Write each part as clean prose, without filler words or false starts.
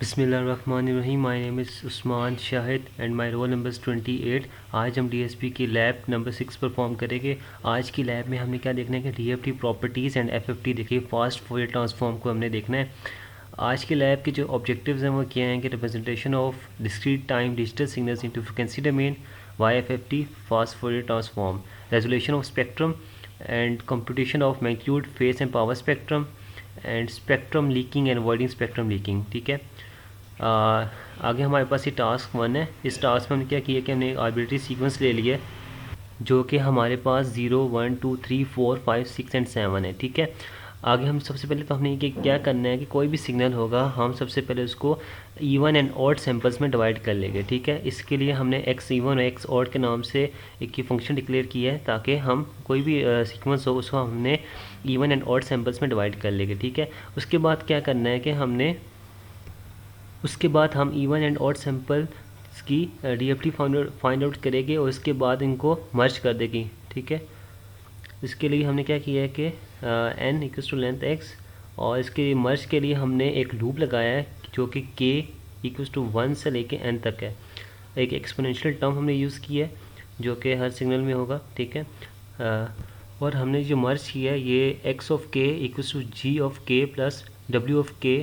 बिस्मिल्लाहिर्रहमानिर्रहीम। My name is Usman Shahid and my roll number 28। आज हम डीएसपी की लैब नंबर 6 परफॉर्म करेंगे। आज की लैब में हमने क्या देखना है कि डीएफटी प्रॉपर्टीज़ एंड एफएफटी देखिए फास्ट फोरियर ट्रांसफॉर्म को हमने देखना है। आज की लैब के जो ऑब्जेक्टिव्स हैं वो क्या हैं कि representation of discrete time digital signals into frequency domain via FFT fast Fourier transform, resolution of spectrum and computation of magnitude phase and power spectrum and spectrum leaking and avoiding spectrum leaking. ठीक है, आगे हमारे पास ये task 1 है। इस task में हमने क्या किया कि हमने एक आर्बिट्री सीक्वेंस ले लिया जो कि हमारे पास 0 1 2 3 4 5 6 एंड 7 है। ठीक है, आगे हम सबसे पहले तो हमने ये क्या करना है कि कोई भी सिग्नल होगा हम सबसे पहले उसको इवन एंड ऑड सैम्पल्स में डिवाइड कर लेंगे। ठीक है, इसके लिए हमने एक्स इवन और एक्स ऑड के नाम से एक ये फंक्शन डिक्लेयर किया है ताकि हम कोई भी सीक्वेंस हो उसको हमने इवन एंड ऑड सैम्पल्स में डिवाइड कर लेंगे। ठीक है, उसके बाद क्या करना है कि उसके बाद हम इवन एंड ऑड सैम्पल्स की डीएफटी फाइंड आउट करेंगे और उसके बाद इनको मर्ज कर देंगे। ठीक है, इसके लिए हमने क्या किया है कि n equals to length x और इसके मर्ज के लिए हमने एक लूप लगाया है जो कि k इक्वल्स टू 1 से लेके n तक है। एक एक्सपोनेंशियल टर्म हमने यूज़ किया है जो कि हर सिग्नल में होगा। ठीक है, और हमने जो मर्ज किया है ये x of k equals to g of k plus w of k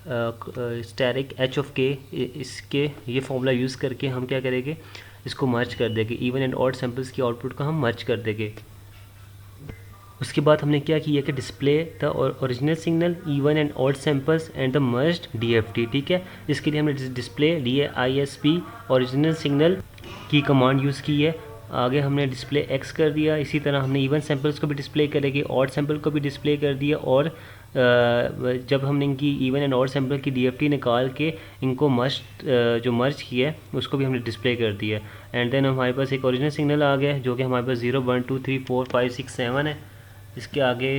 asterisk h of k, इसके ये फॉर्मूला यूज़ करके हम क्या करेंगे इसको मर्ज कर देंगे। इवन एंड ऑड सैम्पल्स की आउटपुट को हम मर्ज कर देंगे। उसके बाद हमने क्या किया कि display the original signal even and odd samples and the merged DFT. ठीक है, इसके लिए हमने डिस्प्ले DISP ओरिजिनल सिग्नल की कमांड यूज़ की है। आगे हमने डिस्प्ले एक्स कर दिया। इसी तरह हमने इवन सैम्पल्स को भी डिस्प्ले करेंगे, ऑड सैम्पल को भी डिस्प्ले कर दिया और जब हमने इनकी इवन एंड ऑड सैम्पल की डीएफटी निकाल के इनको जो मर्ज किया है उसको भी हमने डिस्प्ले कर दिया। एंड देन हमारे पास एक ओरिजिनल सिग्नल आ गया जो कि हमारे पास 0 1 2 3 4 5 6 7 है। इसके आगे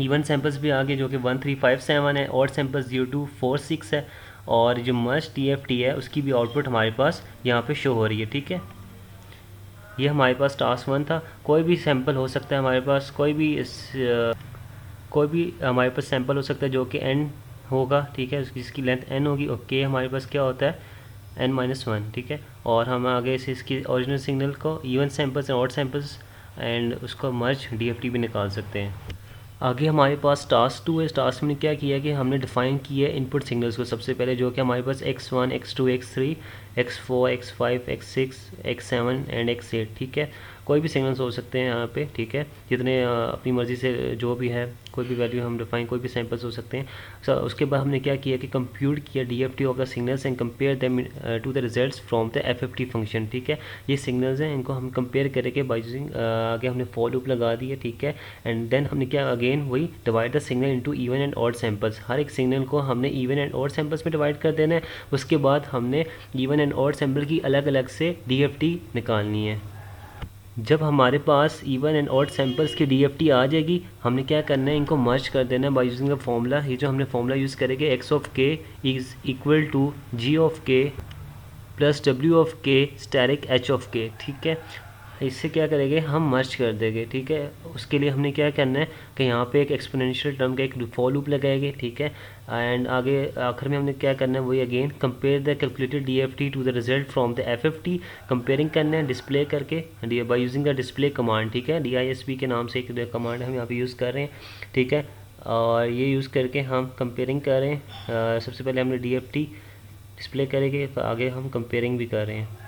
इवन सैम्पल्स भी आगे जो कि 1 3 5 7 है, ऑड सैम्पल्स 0 2 4 6 है और जो मर्ज DFT है उसकी भी आउटपुट हमारे पास यहाँ पे शो हो रही है। ठीक है, ये हमारे पास टास्क 1 था। कोई भी सैम्पल हो सकता है हमारे पास, कोई भी हमारे पास सैम्पल हो सकता है जो कि n होगा। ठीक है, जिसकी लेंथ n होगी और k हमारे पास क्या होता है n-1। ठीक है, और हम आगे से इसकी ओरिजिनल सिग्नल को even samples and odd samples and उसको मर्ज DFT भी निकाल सकते हैं। आगे हमारे पास टास्क 2 है। इस टास्क में क्या किया कि हमने डिफ़ाइन किया है इनपुट सिग्नल्स को सबसे पहले जो कि हमारे पास x1 x2 x3 x4 x5 x6 x7 and x8। ठीक है, कोई भी सिग्नल्स हो सकते हैं यहाँ पे। ठीक है, जितने अपनी मर्ज़ी से जो भी है कोई भी वैल्यू हम डिफाइन, कोई भी सैम्पल्स हो सकते हैं। उसके बाद हमने क्या किया कि कंप्यूट किया DFT of the signals and compare them to the results from the FFT function. ठीक है, ये सिग्नल्स हैं, इनको हम कंपेयर करेंगे बाय यूजिंग आगे हमने फॉर लूप लगा दिया। ठीक है, एंड देन हमने क्या अगेन वही divide the signal into even and odd samples. हर एक सिग्नल को हमने इवन एंड ऑड सैम्पल्स में डिवाइड कर देना है। उसके बाद हमने इवन एंड ऑड सैम्पल की अलग अलग से DFT निकालनी है। जब हमारे पास इवन एंड ऑड सैम्पल्स की DFT आ जाएगी हमने क्या करना है इनको मर्ज कर देना है बाय यूजिंग द फॉर्मूला। ये जो हमने फॉर्मूला यूज़ करेंगे x of k is equal to g of k plus w of k asterisk h of k। ठीक है, इससे क्या करेंगे हम मर्ज कर देंगे। ठीक है, उसके लिए हमने क्या करना है कि यहाँ पे एक एक्सपोनेंशियल टर्म का एक फॉर लूप लगाएंगे। ठीक है, एंड आगे आखिर में हमने क्या करना है वही again compare the calculated DFT to the result from the FFT। Comparing करना है डिस्प्ले करके by using the display command. ठीक है, DISP के नाम से एक कमांड हम यहाँ पे यूज़ कर रहे हैं। ठीक है, और ये यूज़ करके हम कंपेयरिंग कर रहे हैं। सबसे पहले हमने DFT डिस्प्ले करेंगे, आगे हम कंपेयरिंग भी कर रहे हैं।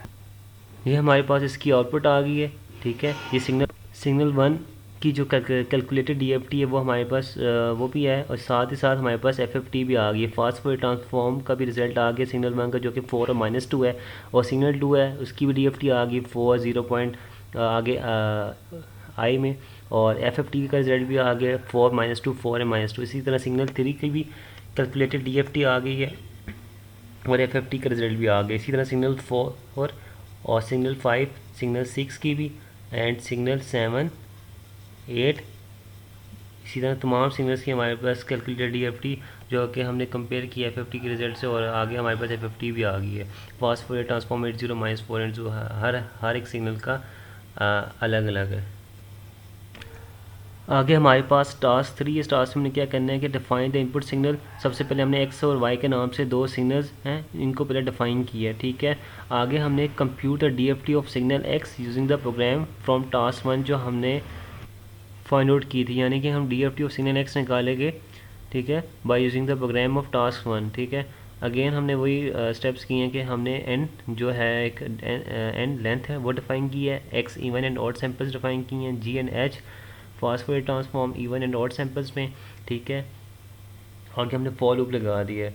ये हमारे पास इसकी आउटपुट आ गई है। ठीक है, ये सिग्नल 1 की जो कैलकुलेटेड DFT है वो हमारे पास वो भी है और साथ ही साथ हमारे पास FFT भी आ गई है। फास्ट फोरियर ट्रांसफॉर्म का भी रिजल्ट आ गया सिग्नल 1 का जो कि 4 और -2 है, और सिग्नल 2 है उसकी भी DFT आ गई 4 0 पॉइंट आगे I में, और FFT का रिजल्ट भी आ गया 4 -2 4 और -2। इसी तरह सिग्नल 3 की भी कैलकुलेटेड DFT आ गई है और FFT का रिजल्ट भी आ गया। इसी तरह सिग्नल 4 और सिग्नल 5 सिग्नल 6 की भी एंड सिग्नल 7 8, इसी तरह तमाम सिग्नल्स की हमारे पास कैलकुलेटेड DFT जो कि हमने कंपेयर किया FFT के रिजल्ट से, और आगे हमारे पास FFT भी आ गई है। फास्ट फोरियर ट्रांसफॉर्म 80 -4 एंड जो हर एक सिग्नल का अलग अलग है। आगे हमारे पास टास्क 3 है। टास्क में हमने क्या करना है कि डिफाइन द इनपुट सिग्नल। सबसे पहले हमने एक्स और वाई के नाम से दो सिग्नल्स हैं, इनको पहले डिफाइन किया है, ठीक है। आगे हमने compute DFT of signal X using the program from task 1 जो हमने फाइंड आउट की थी, यानी कि हम डीएफटी ऑफ सिग्नल एक्स निकालेंगे, ठीक है, by using the program of task 1, ठीक है। अगेन हमने वही स्टेप्स किए हैं कि हमने एन जो है एक एन लेंथ है वो डिफाइन की है, x even and odd samples define किए हैं, G and H fast forward transform even and odd samples में, ठीक है। आगे हमने फॉर लूप लगा दिया है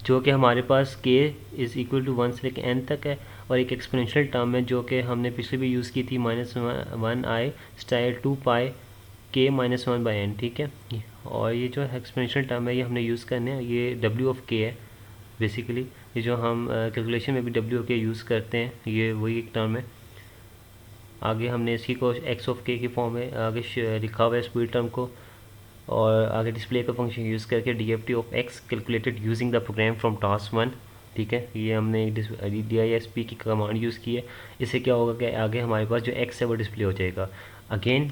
जो कि हमारे पास k इज़ इक्वल टू 1 से लेकर n तक है, और एक एक्सपोनेंशियल टर्म है जो कि हमने पिछले भी यूज़ की थी, -1i स्टाइल 2 पाई k -1/n, ठीक है। और ये जो एक्सपोनेंशियल टर्म है ये हमने यूज़ करने हैं, ये w ऑफ k है बेसिकली, ये जो हम कैलकुलेशन में भी w ऑफ k यूज़ करते हैं, ये वही एक टर्म है। आगे हमने इसी को x ऑफ k की फॉर्म में आगे लिखा हुआ है इस पूरी टर्म को, और आगे डिस्प्ले का फंक्शन यूज़ करके DFT of X calculated using the program from task 1, ठीक है। ये हमने DISP की कमांड यूज़ की है। इससे क्या होगा कि आगे हमारे पास जो एक्स है वो डिस्प्ले हो जाएगा। अगेन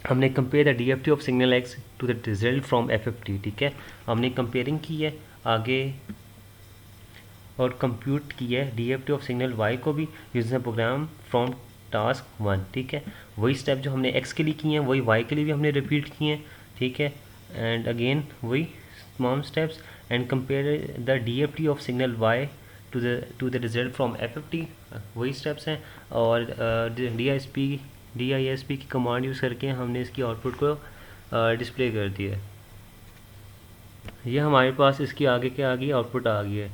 हमने compare the DFT of signal X to the result from FFT, ठीक है। हमने कंपेयरिंग की है आगे और कंप्यूट की है डीएफटी ऑफ सिग्नल वाई को भी using the program from task 1, ठीक है। वही स्टेप जो हमने एक्स के लिए किए हैं वही वाई के लिए भी हमने रिपीट किए हैं, ठीक है। एंड अगेन वही तमाम steps and compare the DFT of signal Y to the result from FFT, वही स्टेप्स हैं। और DISP की कमांड यूज़ करके हमने इसकी आउटपुट को डिस्प्ले कर दिया है। ये हमारे पास इसकी आगे के आगे आउटपुट आ गई है,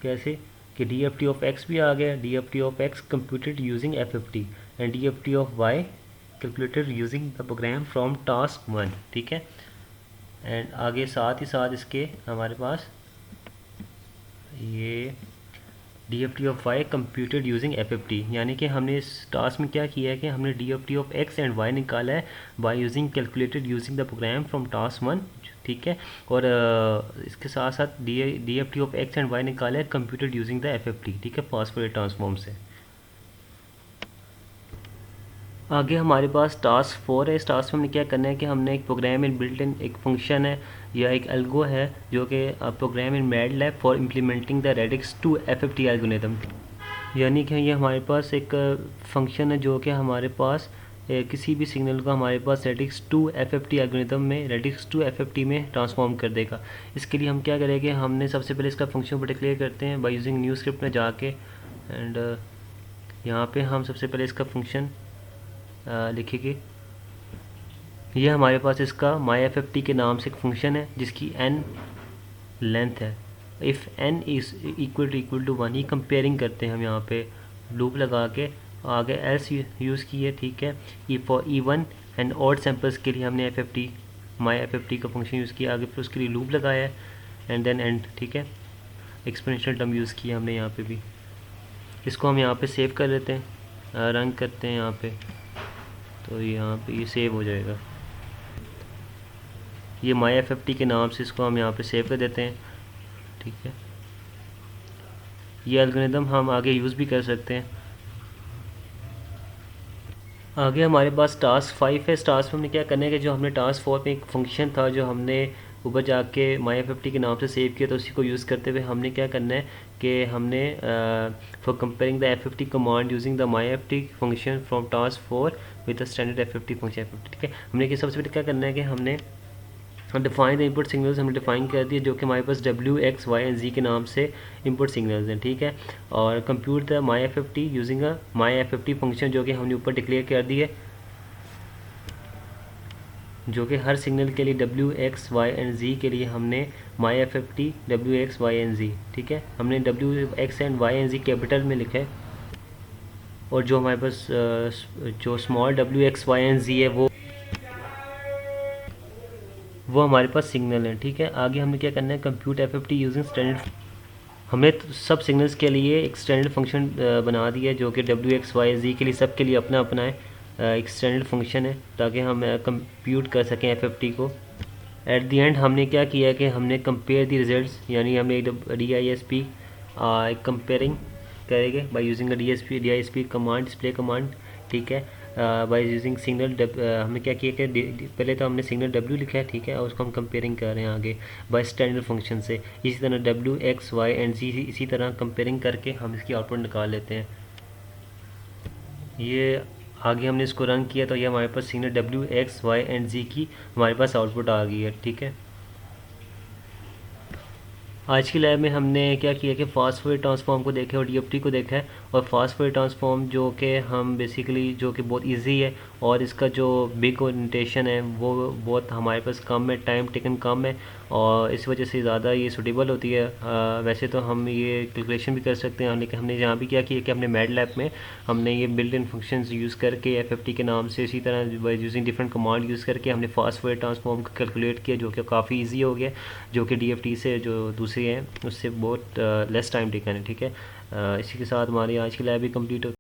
कैसे कि डीएफटी ऑफ एक्स भी आ गया, DFT of X computed using FFT and DFT of Y calculated using the program from task 1, ठीक है। एंड आगे साथ ही साथ इसके हमारे पास ये DFT of Y computed using FFT, यानी कि हमने इस टास्क में क्या किया है कि हमने DFT of X and Y निकाला है by using calculated using the program from task 1, ठीक है। और इसके साथ साथ DFT of X and Y निकाला है कंप्यूटेड यूजिंग द FFT, ठीक है, फास्ट फॉरवर्ड ट्रांसफॉर्म से। आगे हमारे पास टास्क 4 है। इस टास्क में हमने क्या करना है कि हमने एक प्रोग्राम इन बिल्ट इन एक फंक्शन है या एक एल्गो है जो कि program in MATLAB for implementing the radix two FFT algorithm, यानी कि ये हमारे पास एक फंक्शन है जो कि हमारे पास किसी भी सिग्नल को हमारे पास रेडिक्स टू FFT एल्गोरिथम में रेडिक्स टू FFT में ट्रांसफॉर्म कर देगा। इसके लिए हम क्या करेंगे, हमने सबसे पहले इसका फंक्शन को डिक्लेयर करते हैं बाय यूजिंग न्यू स्क्रिप्ट में जाके, एंड यहाँ पे हम सबसे पहले इसका फंक्शन लिखेंगे। ये हमारे पास इसका myFFT के नाम से एक फंक्शन है जिसकी n लेंथ है। If n is equal to 1, ये कंपेयरिंग करते हैं हम यहाँ पे लूप लगा के, आगे एल्स यूज़ की है, ठीक है। For even and odd samples के लिए हमने myFFT का फंक्शन यूज़ किया, आगे फिर उसके लिए लूप लगाया है एंड देन एंड, ठीक है। एक्सपोनेंशियल टर्म यूज़ किया हमने यहाँ पे भी। इसको हम यहाँ पे सेव कर लेते हैं, रन करते हैं यहाँ पे, तो यहाँ पे ये सेव हो जाएगा। ये myFFT के नाम से इसको हम यहाँ पे सेव कर देते हैं, ठीक है। ये एल्गोरिथम हम आगे यूज़ भी कर सकते हैं। आगे हमारे पास टास्क 5 है। इस टास्क में हमने क्या करना है कि जो हमने टास्क 4 में एक फंक्शन था जो हमने ऊपर जाके myFFT के नाम से सेव किया, तो उसी को यूज़ करते हुए हमने क्या करना है कि हमने for comparing the FFT command using the myFFT function from task 4 with the standard FFT function, ठीक है। हमने कि सबसे पहले क्या करना है कि हमने डिफाइन द इनपुट सिग्नल्स हमने डिफाइन कर दिए जो कि हमारे पास W, X, Y and Z के नाम से इनपुट सिग्नल्स हैं, ठीक है। और compute the myFFT using a myFFT function जो कि हमने ऊपर डिक्लेयर कर दी है, जो कि हर सिग्नल के लिए W, X, Y and Z के लिए हमने myFFT W, X, Y and Z, ठीक है। हमने W, X and Y and Z capital में लिखा है, और जो हमारे पास जो small W, X, Y and Z है वो हमारे पास सिग्नल है, ठीक है। आगे हमने क्या करना है, कंप्यूट FFT यूजिंग स्टैंडर्ड, हमने सब सिग्नल्स के लिए एक स्टैंडर्ड फंक्शन बना दिया है जो कि W, X, Y, Z के लिए सब के लिए अपना अपना है एक स्टैंडर्ड फंक्शन है ताकि हम कंप्यूट कर सकें FFT को। एट द एंड हमने क्या किया है कि हमने कंपेयर द रिजल्ट्स, यानी हमने DISP कंपेयरिंग करेंगे by using DISP command, display command, ठीक है। बाय यूजिंग सिग्नल हमने क्या किया कि पहले तो हमने सिग्नल डब्ल्यू लिखा है, ठीक है, और उसको हम कंपेयरिंग कर रहे हैं आगे बाय स्टैंडर्ड फंक्शन से। इसी तरह डब्ल्यू एक्स वाई एंड जी इसी तरह कंपेयरिंग करके हम इसकी आउटपुट निकाल लेते हैं। ये आगे हमने इसको रन किया तो ये हमारे पास signal W X Y and G की हमारे पास आउटपुट आ गई है, ठीक है। आज की लैब में हमने क्या किया कि फास्ट फूरियर ट्रांसफॉर्म को देखे और डीएफटी को देखा है। और फास्ट फूरियर ट्रांसफॉर्म जो कि हम बेसिकली जो कि बहुत इजी है और इसका जो बिग ओरिएंटेशन है वो बहुत हमारे पास कम है, टाइम टेकन कम है और इस वजह से ज़्यादा ये सूटेबल होती है। वैसे तो हम ये कैलकुलेशन भी कर सकते हैं, लेकिन हमने यहाँ भी क्या किया कि हमने मैड लैब में हमने ये बिल्ट इन फंक्शंस यूज़ करके एफएफटी के नाम से, इसी तरह यूजिंग डिफरेंट कमांड यूज़ करके हमने फास्ट फूरियर ट्रांसफॉर्म को कैलकुलेट किया, जो कि काफ़ी ईजी हो गया, जो कि डीएफटी से जो दूसरी है उससे बहुत लेस टाइम टेकन है, ठीक है। इसी के साथ हमारी आज की लैब भी कंप्लीट हो